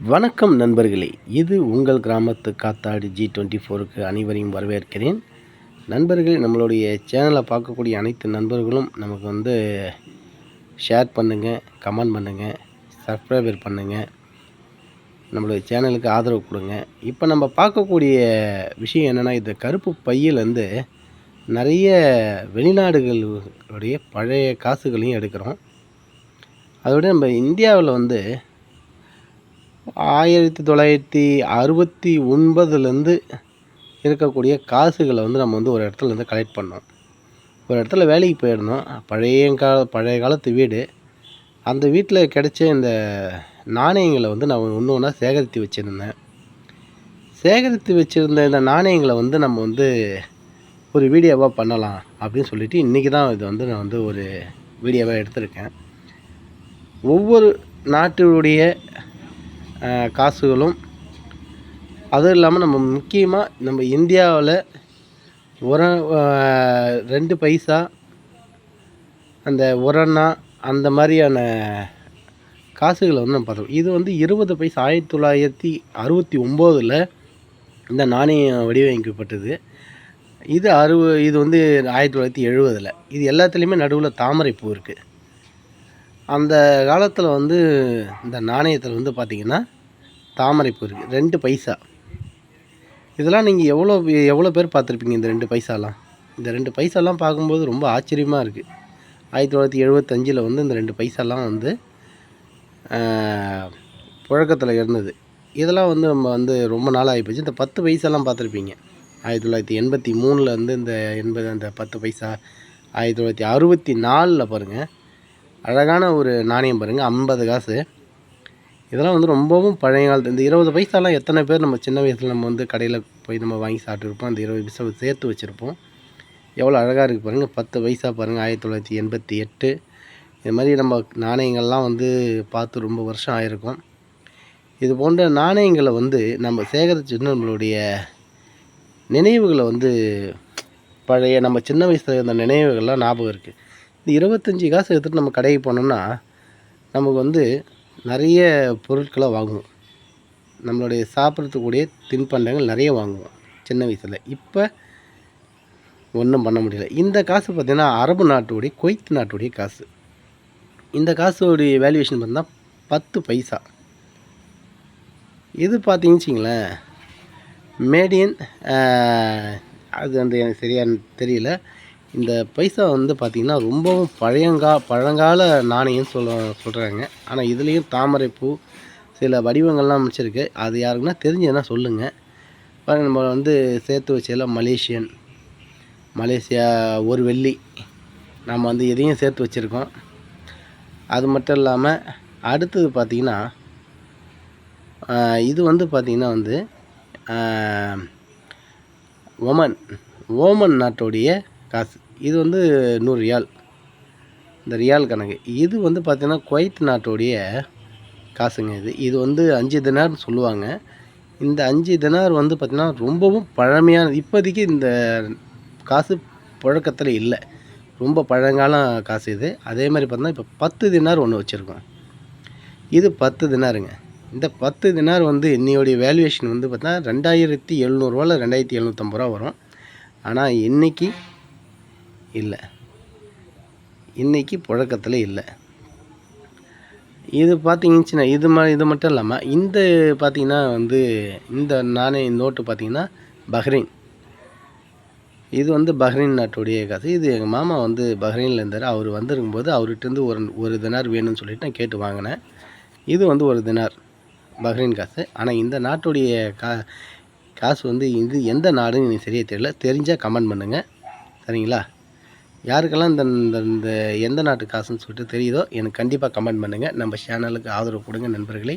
வணக்கம் நண்பர்களே, இது உங்கள் கிராமத்து காத்தாடி G24க்கு அனைவரையும் வரவேற்கிறேன். நண்பர்களே, நம்மளுடைய சேனலை பார்க்கக்கூடிய அனைத்து நண்பர்களும் நமக்கு ஷேர் பண்ணுங்கள், கமெண்ட் பண்ணுங்கள், சப்ஸ்கிரைபர் பண்ணுங்கள், நம்மளுடைய சேனலுக்கு ஆதரவு கொடுங்க. இப்போ நம்ம பார்க்கக்கூடிய விஷயம் என்னென்னா, இந்த கருப்பு பையிலேருந்து நிறைய வெளிநாடுகளுடைய பழைய காசுகளையும் எடுக்கிறோம். அதோட நம்ம இந்தியாவில் 1969லேருந்து இருக்கக்கூடிய காசுகளை நம்ம ஒரு இடத்துலேருந்து கலெக்ட் பண்ணோம். ஒரு இடத்துல வேலைக்கு போயிருந்தோம். பழைய காலத்து வீடு. அந்த வீட்டில் கிடைச்ச இந்த நாணயங்களை நான் ஒன்று ஒன்றா சேகரித்து வச்சுருந்தேன். சேகரித்து வச்சுருந்த இந்த நாணயங்களை நம்ம ஒரு வீடியோவாக பண்ணலாம் அப்படின்னு சொல்லிட்டு இன்றைக்கி தான் இது நான் ஒரு வீடியோவாக எடுத்திருக்கேன். ஒவ்வொரு நாட்டினுடைய காசுகளும், அதுவும் இல்லாமல் நம்ம முக்கியமாக நம்ம இந்தியாவில் ஒரு 2 பைசா, அந்த ஒரணா, அந்த மாதிரியான காசுகளை நம்ம பார்த்தோம். இது 20 பைசா 1969ல் இந்த நாணயம் வடிவமைக்கப்பட்டது. இது 1970ல். இது எல்லாத்துலேயுமே நடுவில் தாமரைப்பூ இருக்குது. அந்த காலத்தில் இந்த நாணயத்தில் பார்த்திங்கன்னா தாமரைப்பூ இருக்குது. 2 பைசா. இதெல்லாம் நீங்கள் எவ்வளோ பேர் பார்த்துருப்பீங்க இந்த 2 பைசாலாம். இந்த 2 பைசாலாம் பார்க்கும்போது ரொம்ப ஆச்சரியமாக இருக்குது. 1975ல் இந்த 2 பைசாலாம் புழக்கத்தில் இருந்தது. இதெல்லாம் நம்ம ரொம்ப நாள் ஆகிப்போச்சு. இந்த 10 பைசாலாம் பார்த்துருப்பீங்க. 1983ல் அந்த 10 பைசா. 1964ல் பாருங்கள், அழகான ஒரு நாணயம் பாருங்கள், 50 காசு. இதெல்லாம் ரொம்பவும் பழைய காலத்து. இந்த 20 பைசாலாம் எத்தனை பேர் நம்ம சின்ன வயசில் நம்ம கடையில் போய் நம்ம வாங்கி சாப்பிட்டுருப்போம். அந்த 20 பைசாவை சேர்த்து வச்சுருப்போம். எவ்வளோ அழகாக இருக்குது பாருங்கள். 10 பைசா பாருங்கள், 1988. இது மாதிரி நம்ம நாணயங்கள்லாம் பார்த்து ரொம்ப வருஷம் ஆகிருக்கும். இது போன்ற நாணயங்களை நம்ம சேகரித்து நம்மளுடைய நினைவுகளை பழைய நம்ம சின்ன வயசில் இருந்த நினைவுகள்லாம் ஞாபகம் இருக்குது. இந்த 25 காசு எடுத்துகிட்டு நம்ம கடைக்கு போனோம்னா நமக்கு நிறைய பொருட்களை வாங்குவோம். நம்மளுடைய சாப்பிட்றதுக்கூடிய தின்பண்டங்கள் நிறைய வாங்குவோம் சின்ன வயசில். இப்போ ஒன்றும் பண்ண முடியல. இந்த காசு பார்த்திங்கன்னா அரபு நாட்டுடைய, குவைத் நாட்டுடைய காசு. இந்த காசுடைய வேல்யூவேஷன் பார்த்தீங்கன்னா 10 பைசா. இது பார்த்தீங்கன்னு வச்சிங்களேன், மேடியன், அது எனக்கு சரியாக தெரியல. இந்த பைசா பார்த்திங்கன்னா ரொம்பவும் பழங்கால நாணயம் சொல்கிறாங்க. ஆனால் இதுலேயும் தாமரைப்பூ சில வடிவங்கள்லாம் அமைச்சிருக்கு. அது யாருக்குன்னா தெரிஞ்சதுன்னா சொல்லுங்கள். பாருங்கள், நம்ம சேர்த்து வச்சதில் மலேசியா ஒரு வெள்ளி நம்ம எதையும் சேர்த்து வச்சுருக்கோம். அது மட்டும் இல்லாமல் அடுத்தது பார்த்திங்கன்னா இது பார்த்திங்கன்னா ஓமன் நாட்டுடைய காசு. இது 100 ரியால். இந்த ரியால் கணக்கு. இது பார்த்திங்கன்னா குவைத் நாட்டுடைய காசுங்க. இது 5 தினார்னு சொல்லுவாங்க. இந்த 5 தினார் பார்த்திங்கன்னா ரொம்பவும் பழமையான, இப்போதைக்கு இந்த காசு புழக்கத்தில் இல்லை. ரொம்ப பழங்கால காசு இது. அதே மாதிரி பார்த்தோன்னா இப்போ 10 தினார் ஒன்று வச்சுருக்கோம். இது 10 தினாருங்க. இந்த 10 தினார் இன்னையோடைய வேல்யூவேஷன் பார்த்தீங்கன்னா 2700 ரூபாவில் 2750 ரூபா வரும். ஆனால் இன்றைக்கி இல்லை, இன்றைக்கி புழக்கத்தில் இல்லை. இது பார்த்திங்கன்னா இது மட்டும் இல்லாமல் இந்த பார்த்திங்கன்னா இந்த நாணய நோட்டு பார்த்திங்கன்னா பஹ்ரைன். இது பஹ்ரைன் நாட்டுடைய காசு. இது எங்கள் மாமா பஹ்ரைனில் இருந்தார். அவர் வந்திருக்கும்போது அவர்கிட்டருந்து ஒரு தினார் வேணும்னு சொல்லிட்டு நான் கேட்டு வாங்கினேன். இது ஒரு தினார் பஹ்ரைன் காசு. ஆனால் இந்த நாட்டுடைய காசு இது எந்த நாடுன்னு எனக்கு சரியாக தெரியல. தெரிஞ்சால் கமெண்ட் பண்ணுங்கள், சரிங்களா? யாருக்கெல்லாம் இந்த எந்த நாட்டு காசுன்னு சொல்லிட்டு தெரியுதோ எனக்கு கண்டிப்பாக கமெண்ட் பண்ணுங்கள். நம்ம சேனலுக்கு ஆதரவு கொடுங்க நண்பர்களே.